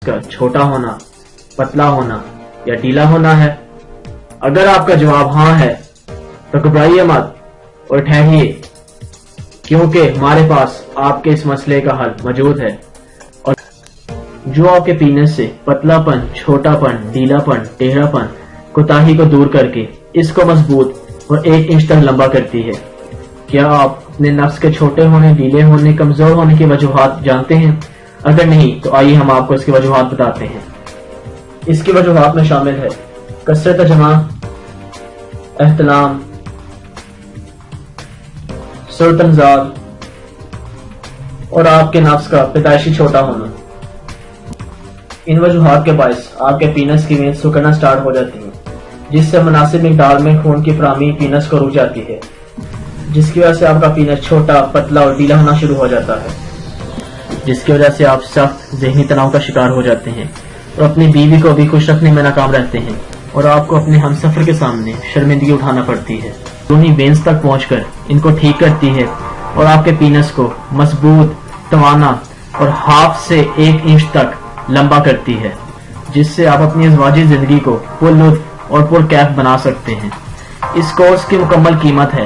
کا چھوٹا ہونا، پتلا ہونا یا ڈھیلا ہونا ہے؟ اگر آپ کا جواب ہاں ہے تو گھبرائیے مت اور ٹھہریے، کیونکہ ہمارے پاس آپ کے اس مسئلے کا حل موجود ہے، اور جو آپ کے پینس سے پتلا پن، چھوٹا پن، ڈھیلا پن، ٹیڑھا پن، کوتاہی کو دور کر کے اس کو مضبوط اور 1 انچ تک لمبا کرتی ہے۔ کیا آپ اپنے نفس کے چھوٹے ہونے، ڈھیلے ہونے، کمزور ہونے کی وجوہات جانتے ہیں؟ اگر نہیں تو آئیے ہم آپ کو اس کی وجوہات بتاتے ہیں۔ اس کی وجوہات میں شامل ہے کثرت جمع، احتلام، سرطان زاد اور آپ کے نفس کا پیدائشی چھوٹا ہونا۔ ان وجوہات کے باعث آپ کے پینس کی وینز سکڑنا سٹارٹ ہو جاتی ہیں، جس سے مناسب مقدار میں خون کی فراہمی پینس کو رک جاتی ہے، جس کی وجہ سے آپ کا پینس چھوٹا، پتلا اور ڈھیلا ہونا شروع ہو جاتا ہے، جس کی وجہ سے آپ سخت ذہنی تناؤ کا شکار ہو جاتے ہیں اور اپنی بیوی کو بھی خوش رکھنے میں ناکام رہتے ہیں، اور آپ کو اپنے ہمسفر کے سامنے شرمندگی اٹھانا پڑتی ہے۔ انہی وینز تک پہنچ کر ان کو ٹھیک کرتی ہے اور آپ کے پینس کو مضبوط، توانا اور 1/2 سے 1 انچ تک لمبا کرتی ہے، جس سے آپ اپنی ازواجی زندگی کو پر لطف اور پر کیف بنا سکتے ہیں۔ اس کورس کی مکمل قیمت ہے